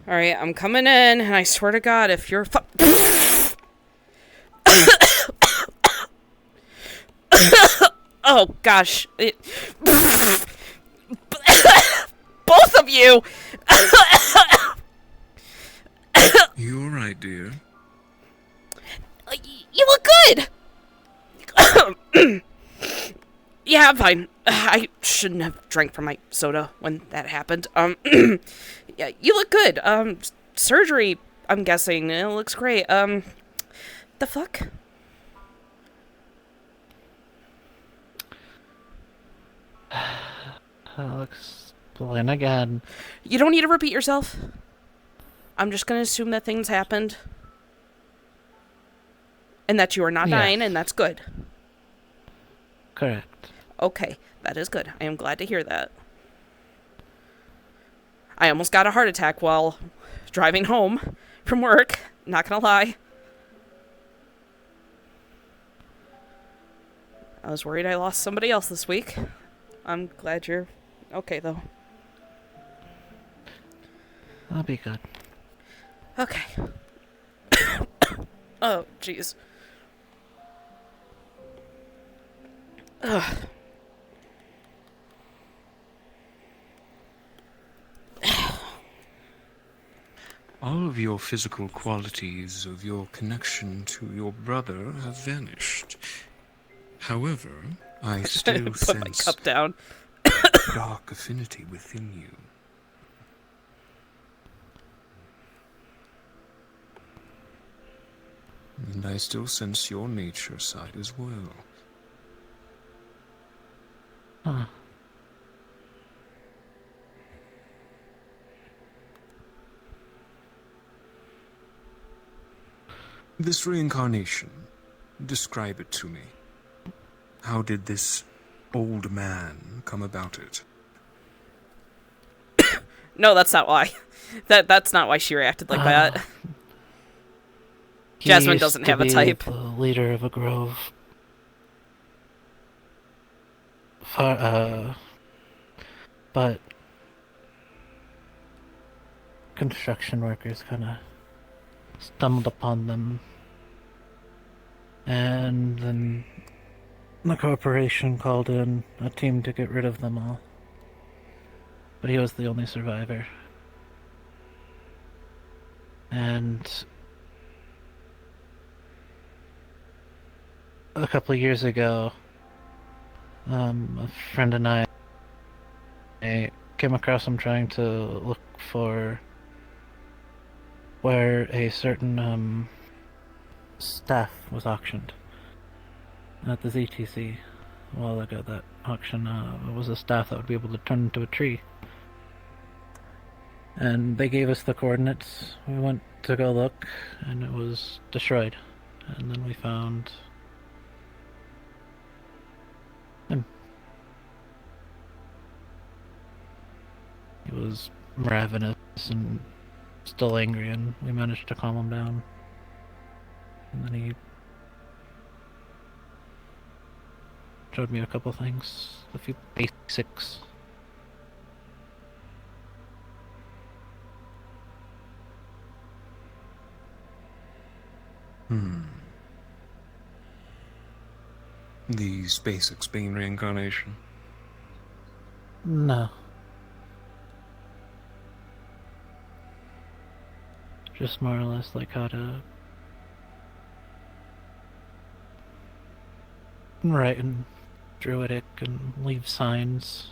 Alright, I'm coming in, and I swear to God, if you're oh, gosh. Both of you! You alright, dear? You look good! Yeah, I'm fine. I shouldn't have drank from my soda when that happened. Yeah, you look good. Surgery, I'm guessing. It looks great. The fuck? I'll explain again. You don't need to repeat yourself. I'm just gonna assume that things happened. And that you are not dying, and that's good. Correct. Okay, that is good. I am glad to hear that. I almost got a heart attack while driving home from work. Not gonna lie. I was worried I lost somebody else this week. I'm glad you're okay, though. I'll be good. Okay. Oh, jeez. Ugh. All of your physical qualities of your connection to your brother have vanished. However, I still Put my sense cup down. dark affinity within you. And I still sense your nature side as well. Huh. This reincarnation, describe it to me. How did this old man come about it? No, that's not why. That's not why she reacted like that. Jasmine doesn't have a type. The leader of a grove. But construction workers kind of stumbled upon them, and then the corporation called in a team to get rid of them all. But he was the only survivor. And a couple of years ago, a friend and I came across him trying to look for where a certain staff was auctioned at the ZTC a while ago. That auction was a staff that would be able to turn into a tree. And they gave us the coordinates. We went to go look, and it was destroyed. And then we found him. He was ravenous and still angry, and we managed to calm him down. And then he showed me a couple things, a few basics. These basics being reincarnation? No. Just more or less like how to write in Druidic and leave signs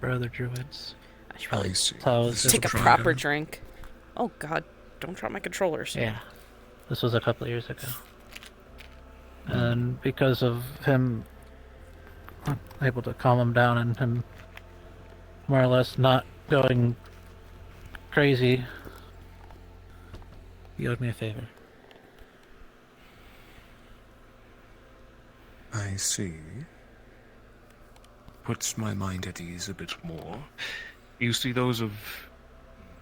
for other druids. I should probably take a proper drink. Oh god, don't drop my controllers. Yeah. This was a couple of years ago. And because of him able to calm him down and him more or less not going crazy, he owed me a favor. I see. Puts my mind at ease a bit more. You see, those of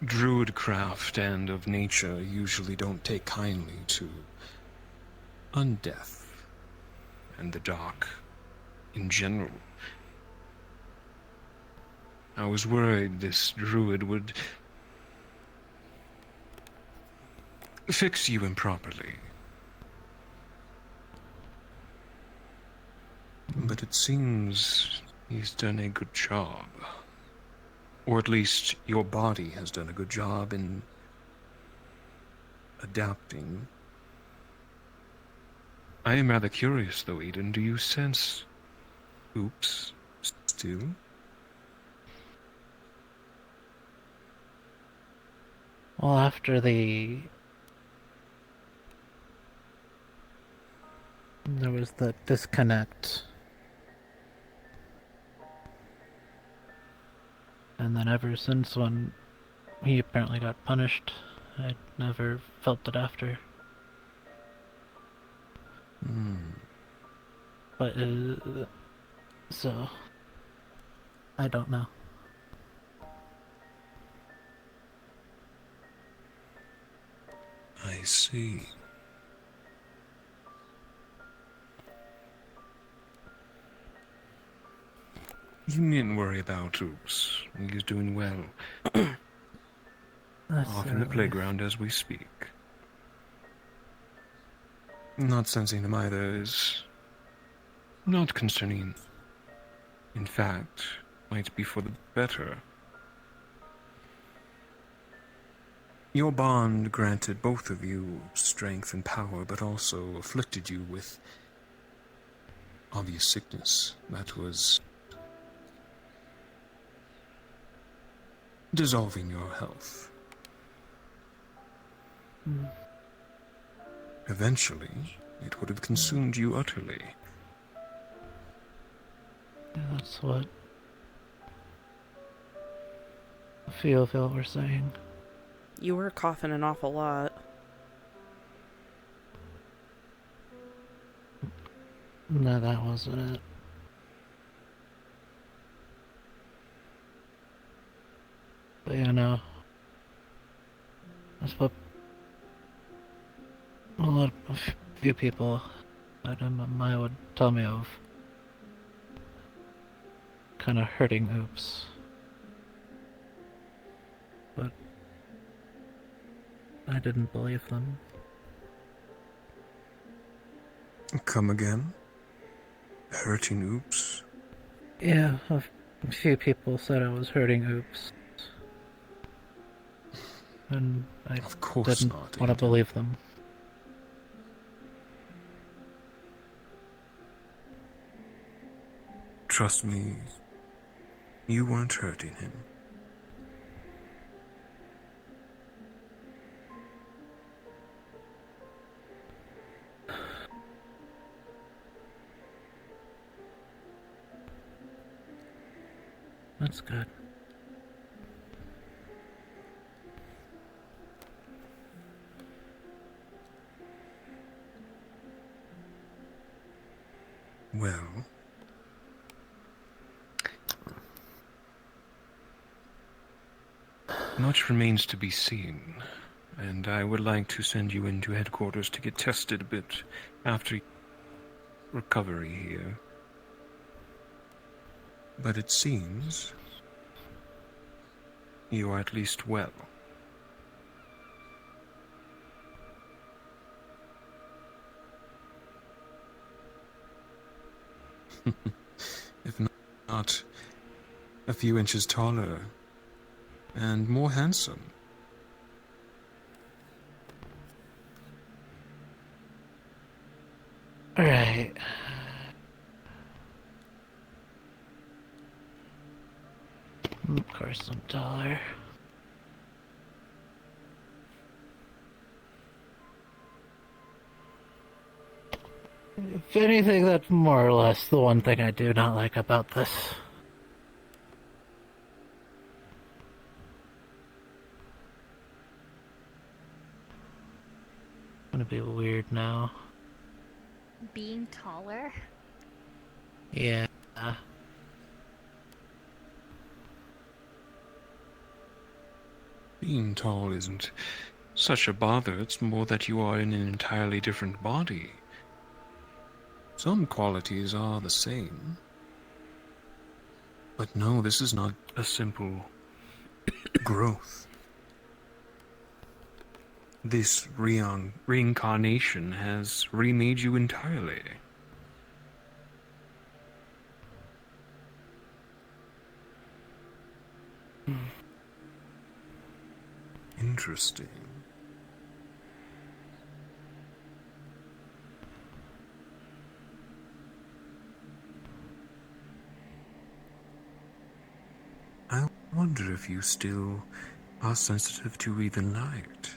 druidcraft and of nature usually don't take kindly to undeath and the dark in general. I was worried this druid would fix you improperly. But it seems he's done a good job. Or at least your body has done a good job in adapting. I am rather curious, though, Eden. Do you sense oops still? Well, after there was the disconnect. And then ever since when he apparently got punished, I never felt it after. But, so, I don't know. I see. You needn't worry about Oops. He's doing well. Off in the playground as we speak. Not sensing him either is not concerning. In fact, might be for the better. Your bond granted both of you strength and power, but also afflicted you with obvious sickness that was dissolving your health. Eventually, it would have consumed you utterly. Yeah, that's what a few of you were saying. You were coughing an awful lot. No, that wasn't it. But you know, that's what a few people at MMI would tell me of. Kind of hurting Oops. But I didn't believe them. Come again? Hurting Oops? Yeah, a few people said I was hurting Oops. And I Of course didn't not, want to Eden. believe them. Trust me, you weren't hurting him. That's good. Well, much remains to be seen, and I would like to send you into headquarters to get tested a bit after recovery here. But it seems you are at least well. If not a few inches taller and more handsome. Alright. Of course I'm taller. If anything, that's more or less the one thing I do not like about this. Gonna be weird now. Being taller? Yeah. Being tall isn't such a bother. It's more that you are in an entirely different body. Some qualities are the same. But no, this is not a simple growth. this reincarnation has remade you entirely. Interesting. I wonder if you still are sensitive to even light.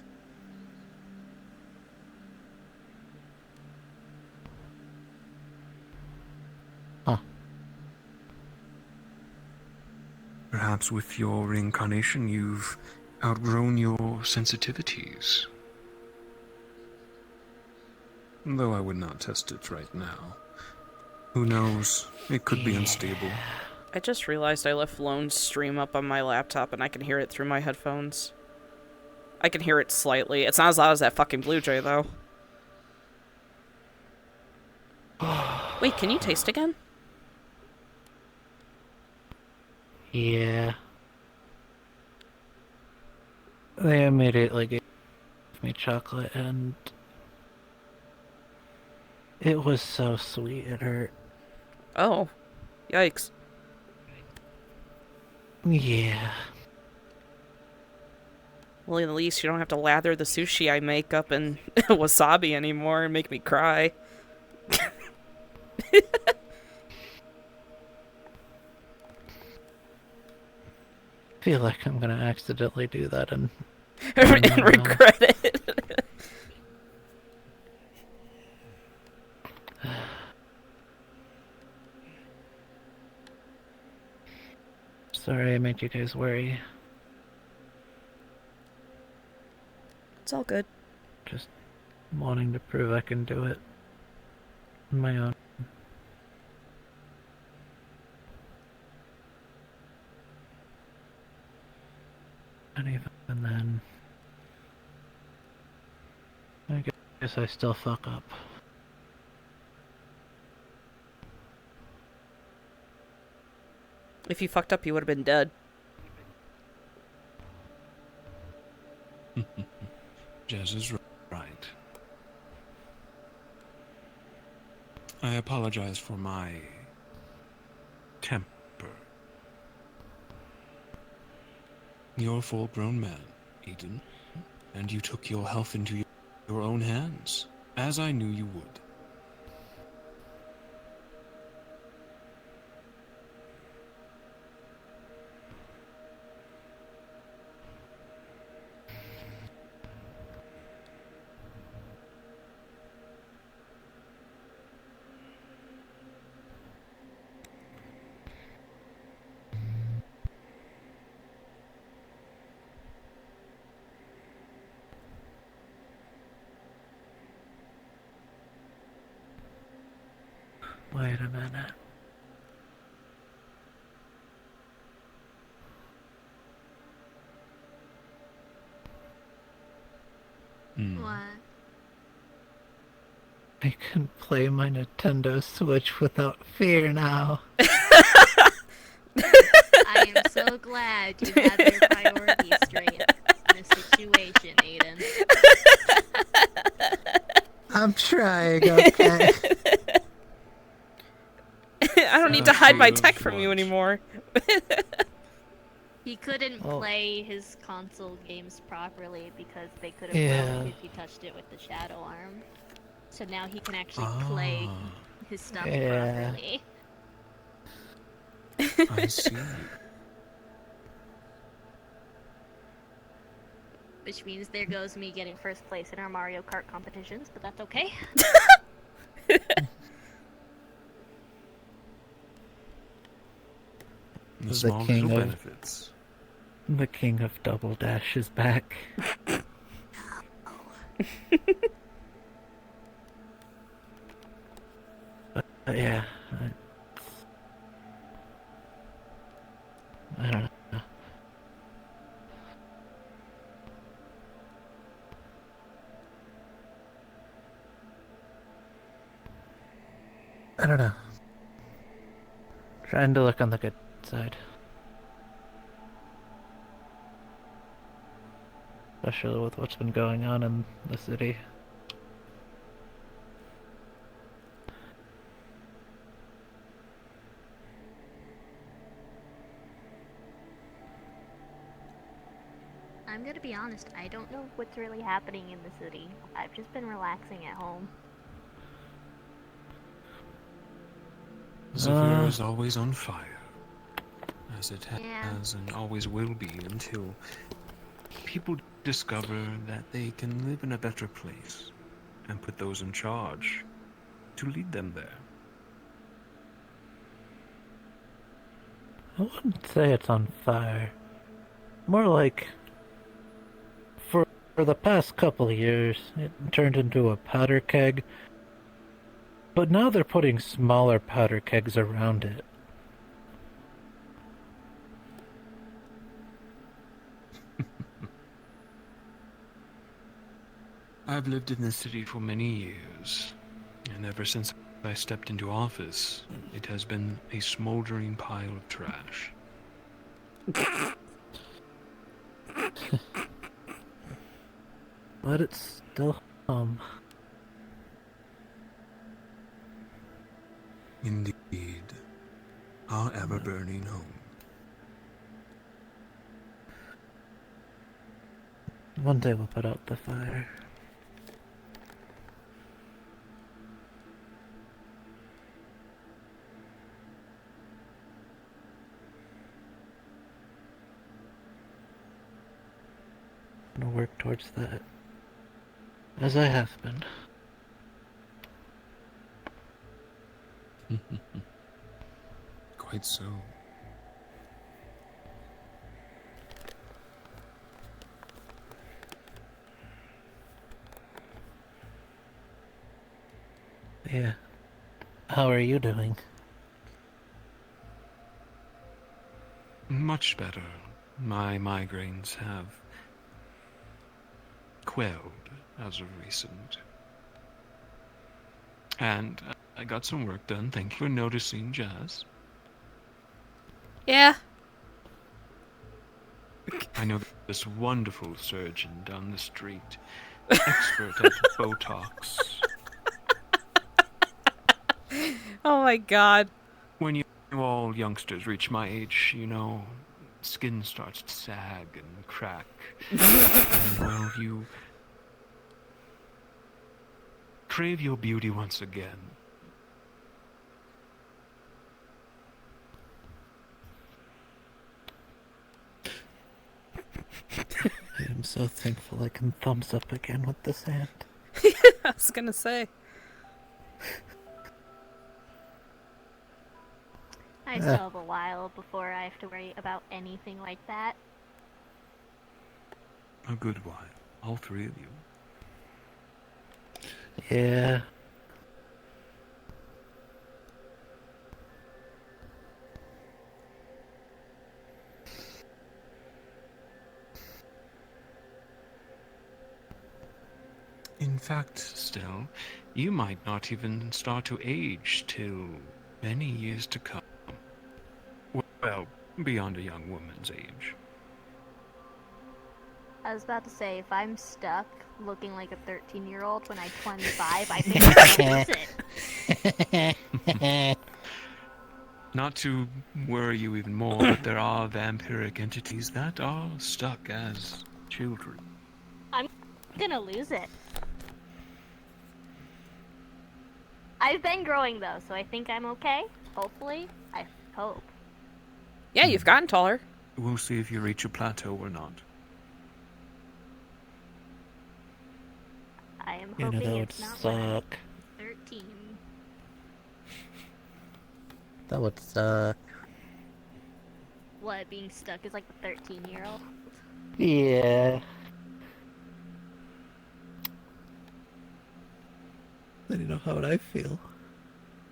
Huh. Perhaps with your reincarnation you've outgrown your sensitivities. Though I would not test it right now. Who knows? It could be unstable. I just realized I left Lone's stream up on my laptop and I can hear it through my headphones. I can hear it slightly. It's not as loud as that fucking Blue Jay, though. Wait, can you taste again? Yeah. They immediately gave me chocolate, and it was so sweet it hurt. Oh. Yikes. Yeah. Well, at least you don't have to lather the sushi I make up in wasabi anymore and make me cry. I feel like I'm gonna accidentally do that and regret it. Sorry I made you guys worry. It's all good. Just wanting to prove I can do it on my own. And even then, I guess I still fuck up. If you fucked up, you would have been dead. Jazz is right. I apologize for my temper. You're a full-grown man, Eden, and you took your health into your own hands, as I knew you would. Wait a minute. What? I can play my Nintendo Switch without fear now. I am so glad you have your priorities straight in this situation, Aiden. I'm trying, okay? I don't need to hide my tech from you anymore. He couldn't Oh. play his console games properly because they could have Yeah. broken if he touched it with the shadow arm. So now he can actually play his stuff properly. I see. Which means there goes me getting first place in our Mario Kart competitions, but that's okay. The small king little of- benefits. The king of Double Dash is back. But yeah, I don't know. I don't know. Trying to look on the good side. especially with what's been going on in the city. I'm gonna be honest, I don't know what's really happening in the city. I've just been relaxing at home. Zephyr is always on fire, as it Yeah. has and always will be until people discover that they can live in a better place and put those in charge to lead them there. I wouldn't say it's on fire. More like, for the past couple of years, it turned into a powder keg. But now they're putting smaller powder kegs around it. I've lived in this city for many years, and ever since I stepped into office, it has been a smoldering pile of trash. But it's still home. Indeed, our ever-burning home. One day we'll put out the fire. I'm gonna work towards that. As I have been. Quite so. Yeah. How are you doing? Much better. My migraines have quelled as of recent. And I got some work done. Thanks for noticing, Jazz. Yeah. I know this wonderful surgeon down the street, expert at Botox. Oh my god. When you all youngsters reach my age, you know, skin starts to sag and crack. And, well, you crave your beauty once again. I am so thankful I can thumbs up again with this hand. I was gonna say. I still have a while before I have to worry about anything like that. A good while. All three of you. Yeah. In fact, still, you might not even start to age till many years to come. Well, beyond a young woman's age. I was about to say, if I'm stuck looking like a 13-year-old when I'm 25, I think I'm gonna lose it. Not to worry you even more, but there are vampiric entities that are stuck as children. I'm gonna lose it. I've been growing though, so I think I'm okay. Hopefully. I hope. Yeah, you've gotten taller. We'll see if you reach a plateau or not. I am You know, hoping that would it's not when I'm suck. 13. That would suck. What, being stuck is like the 13-year-old? Yeah. Then you know how would I feel?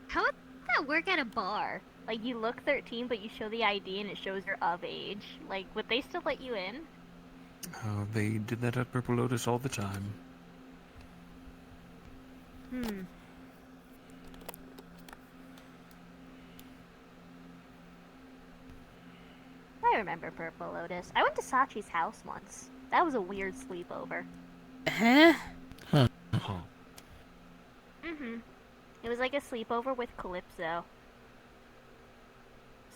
How would that work at a bar? Like, you look 13, but you show the ID and it shows you're of age. Like, would they still let you in? They did that at Purple Lotus all the time. I remember Purple Lotus. I went to Sachi's house once. That was a weird sleepover. Huh? Huh. It was like a sleepover with Calypso.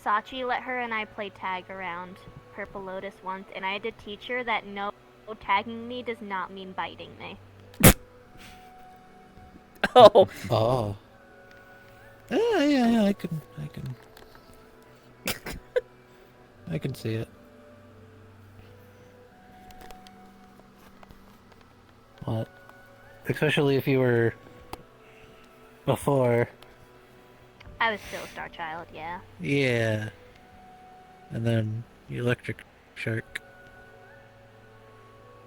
Sachi let her and I play tag around Purple Lotus once, and I had to teach her that no, tagging me does not mean biting me. Oh. Oh. Yeah, I can see it. What? Especially if you were before. I was still a Star Child, yeah. Yeah. And then the electric shark.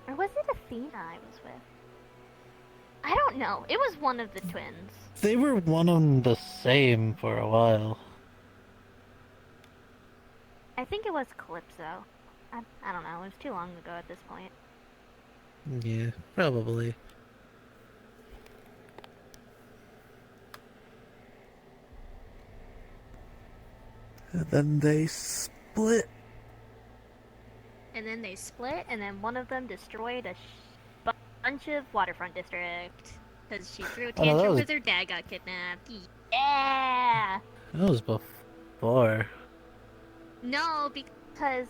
Or was it Athena I was with? I don't know. It was one of the twins. They were one and the same for a while. I think it was Calypso. I don't know. It was too long ago at this point. Yeah, probably. And then they split. And then they split, and then one of them destroyed a bunch of waterfront district. Because she threw a Oh, no, that tantrum was- because her dad got kidnapped. Yeah! That was before. No, because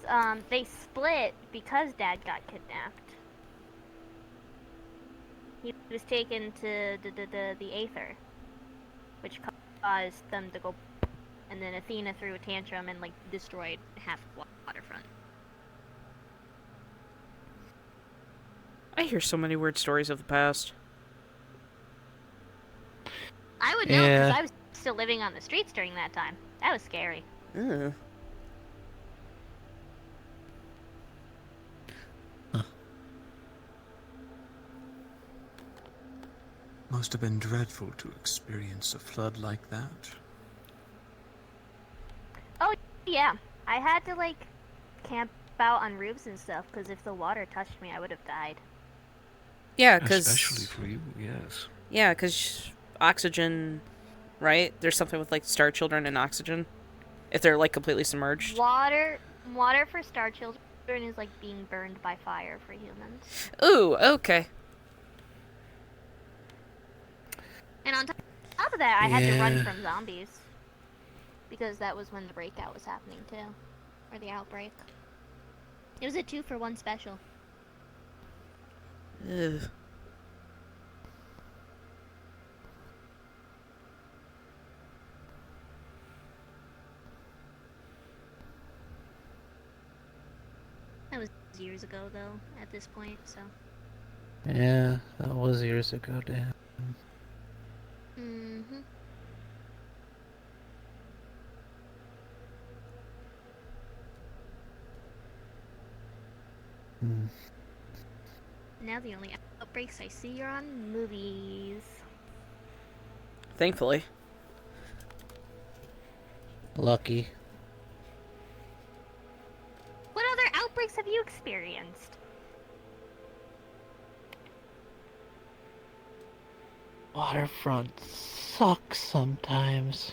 they split because dad got kidnapped. He was taken to the Aether, which caused them to go. And then Athena threw a tantrum and like destroyed half of waterfront. I hear so many weird stories of the past. I would know because Yeah. I was still living on the streets during that time. That was scary. Ugh. Must have been dreadful to experience a flood like that. Oh yeah, I had to like camp out on roofs and stuff because if the water touched me, I would have died. Yeah, Especially because for you, yes. yeah, because oxygen, right? There's something with like star children and oxygen. If they're like completely submerged. Water for star children is like being burned by fire for humans. Ooh, okay. And on top of that, I had to run Yeah. from zombies because that was when the breakout was happening too, or the outbreak. It was a 2-for-1 special. Ugh. That was years ago though. At this point, so. Yeah, that was years ago, damn. Mhm. Hmm. Now the only outbreaks I see are on movies. Thankfully. Lucky. What other outbreaks have you experienced? Waterfront sucks sometimes.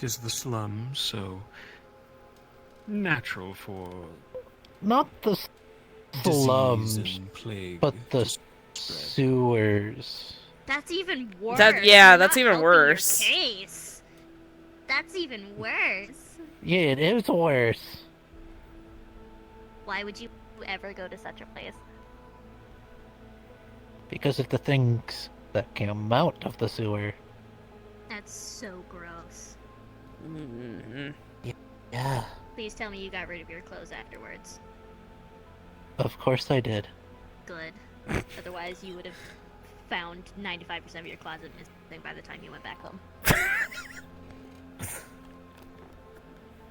Is the slums so natural for Not the disease slums, and plague but the to spread? That's sewers. even worse. Yeah, You're that's not even helping your worse. case. That's even worse. Yeah, it was worse. Why would you ever go to such a place? Because of the things that came out of the sewer. That's so gross. Mm-hmm. Yeah, Please tell me you got rid of your clothes afterwards. of course I did. Good. Otherwise, you would have found 95% of your closet missing by the time you went back home.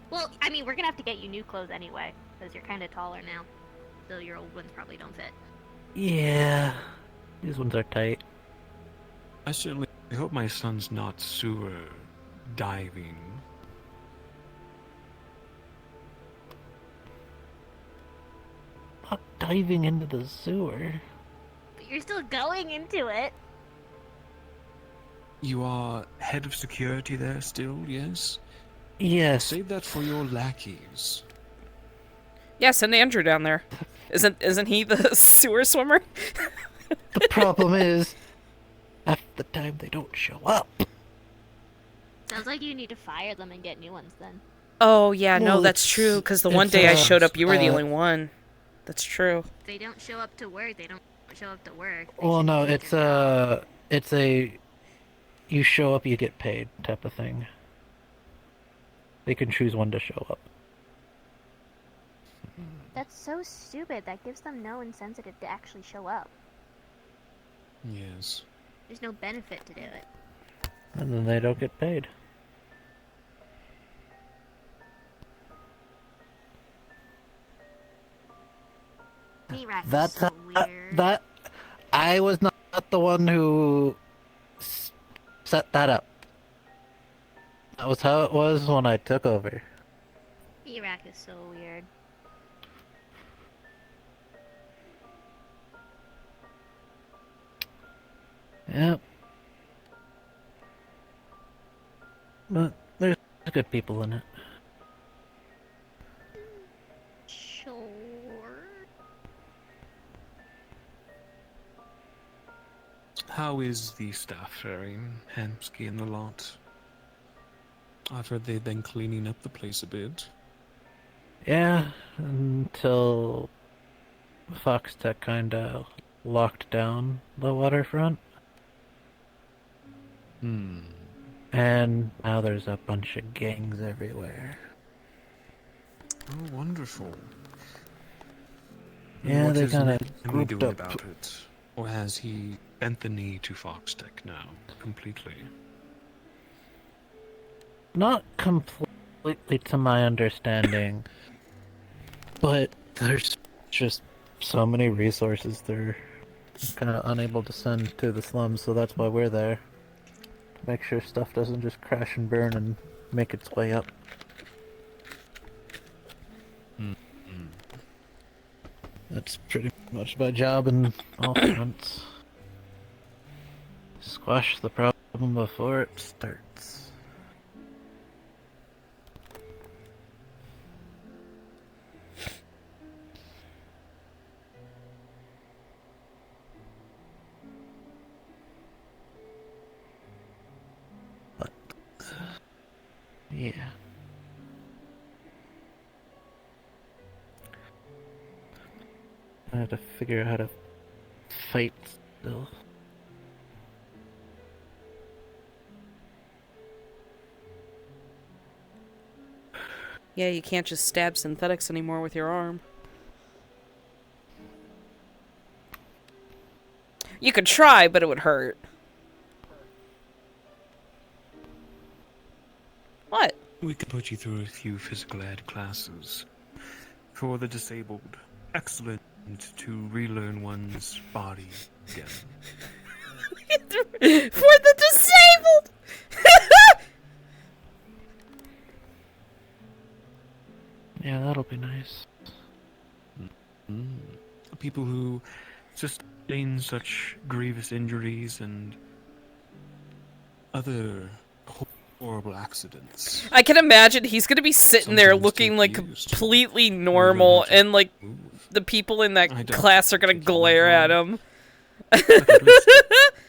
Well, I mean, we're gonna have to get you new clothes anyway, because you're kind of taller now. So your old ones probably don't fit. Yeah, these ones are tight. I certainly hope my son's not sewer diving. Not diving into the sewer. But you're still going into it. You are head of security there still, yes? Yes. Save that for your lackeys. Yeah, send Andrew down there. Isn't he the sewer swimmer? The problem is, half the time they don't show up. Sounds like you need to fire them and get new ones then. Oh, yeah, no, Well, that's true, because the one it's, day I showed up, you were the uh, only one. That's true. If they don't show up to work, they don't show up to work. Well, no, it's a you show up, you get paid type of thing. They can choose when to show up. That's so stupid. That gives them no incentive to actually show up. Yes. There's no benefit to do it. And then they don't get paid. VRChat is That's so weird. that. I was not the one who set that up. That was how it was when I took over. VRChat is so weird. Yep. But there's good people in it. Sure. How is the staff faring, Hamsky and the lot? I've heard they've been cleaning up the place a bit. Yeah, until Foxtech kinda locked down the waterfront. And now there's a bunch of gangs everywhere. Oh, wonderful. Yeah, What they is kinda Emily grouped doing up. about it? Or has he bent the knee to Foxtech now, completely? Not completely to my understanding, but there's just so many resources they're kind of unable to send to the slums, so that's why we're there. Make sure stuff doesn't just crash and burn and make its way up. That's pretty much my job in all fronts. Squash the problem before it starts. But, yeah. I have to figure out how to fight still. Yeah, you can't just stab synthetics anymore with your arm. You could try, but it would hurt. What? We could put you through a few physical ed classes. For the disabled, excellent to relearn one's body again. For the disabled! Yeah, that'll be nice. People who sustain such grievous injuries and other horrible accidents. I can imagine he's gonna be sitting there Sometimes looking like confused. completely normal, to and like Move. the people in that I don't class are gonna think you glare will. at him. Like at least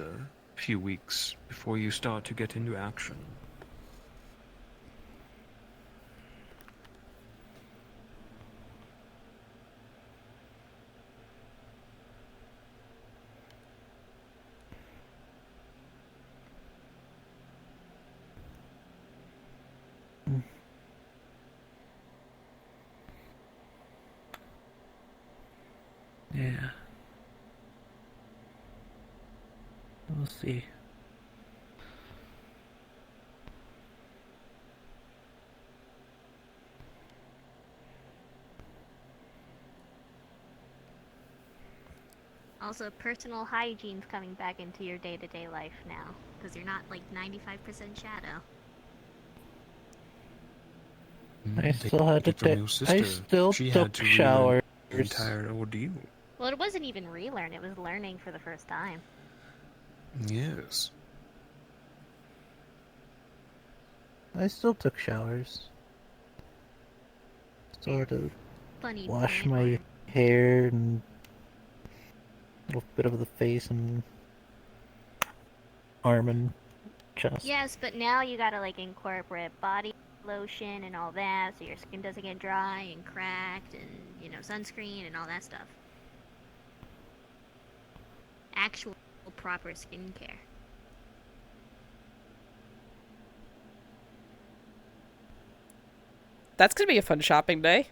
a few weeks before you start to get into action. Yeah. We'll see. Also, personal hygiene's coming back into your day-to-day life now, because you're not like 95% shadow. I still had to Take it from take. your I sister. still She had took to relearn showers. the entire ordeal. Well, it wasn't even relearn, it was learning for the first time. Yes. I still took showers. Sort of. Funny wash plant my art. hair and a little bit of the face and arm and chest. Yes, but now you gotta like incorporate body lotion and all that, so your skin doesn't get dry and cracked, and sunscreen and all that stuff. Actual proper skincare. That's gonna be a fun shopping day.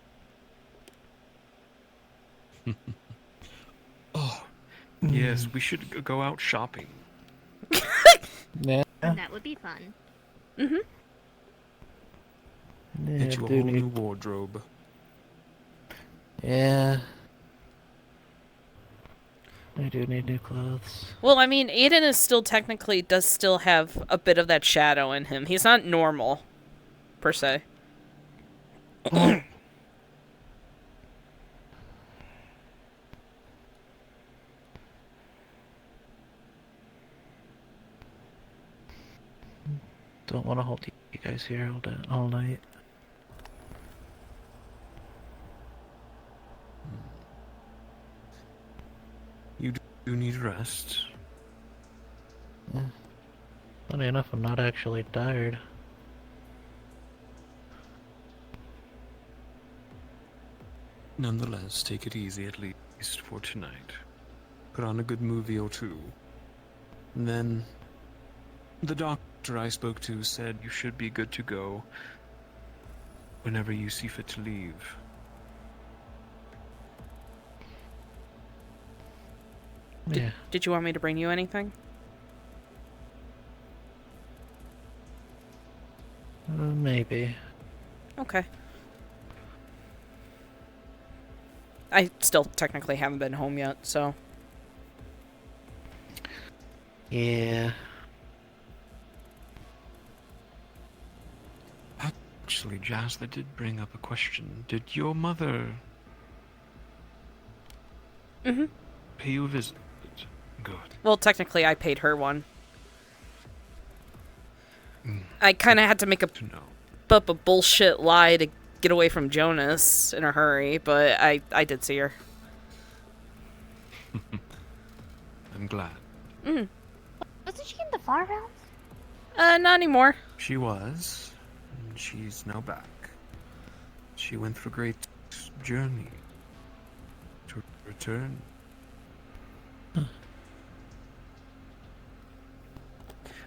Oh, yes, we should go out shopping. Yeah. That would be fun. Mm-hmm. Yeah, Get you a do whole need- new wardrobe. Yeah. I do need new clothes. Well, I mean, Aiden is does still have a bit of that shadow in him. He's not normal, per se. Don't want to hold you guys here all night. You do need rest. Funny enough, I'm not actually tired. Nonetheless, take it easy at least for tonight. Put on a good movie or two. And then, the doctor I spoke to said you should be good to go whenever you see fit to leave. Yeah. Did you want me to bring you anything? Maybe. Okay. I still technically haven't been home yet, so... Yeah. Actually, Jazz, that did bring up a question. Did your mother Mm-hmm. pay you a visit? Good. Well, technically, I paid her one. Mm, I kind of had to make to know. up a bullshit lie to get away from Jonas in a hurry, but I did see her. I'm glad. Mm. Wasn't she in the farmhouse? Not anymore. She was, and she's now back. She went through a great journey to return.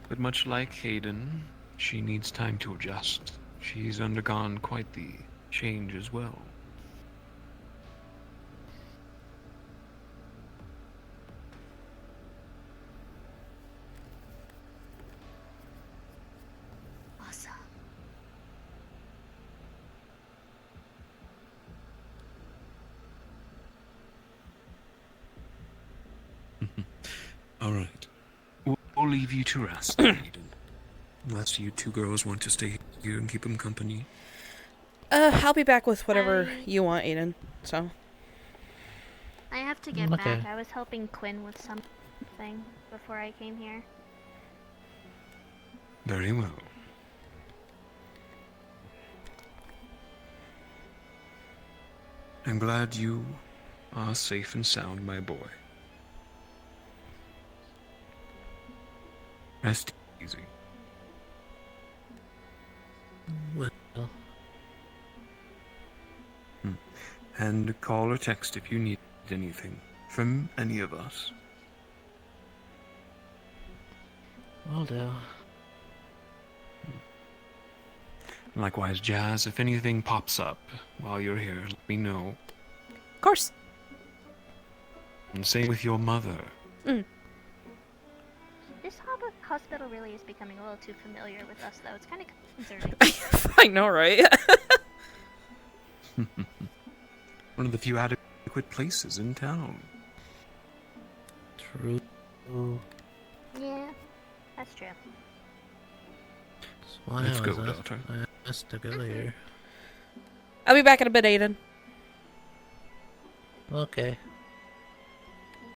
But much like Hayden, she needs time to adjust. She's undergone quite the change as well. Awesome. All right. We'll leave you to rest, Hayden. Unless you two girls want to stay here and keep him company. I'll be back with whatever I- you want, Aiden. So, I have to get Okay. back. I was helping Quinn with something before I came here. Very well. I'm glad you are safe and sound, my boy. Rest easy. Well, And call or text if you need anything from any of us. will do. Likewise, Jazz, if anything pops up while you're here, let me know. of course. And same with your mother. Mm. This hospital really is becoming a little too familiar with us, though. It's kind of concerning. I know, right? One of the few adequate places in town. True. Yeah, that's true. That's why Let's I go, was daughter. asked to go here. I'll be back in a bit, Aiden. Okay.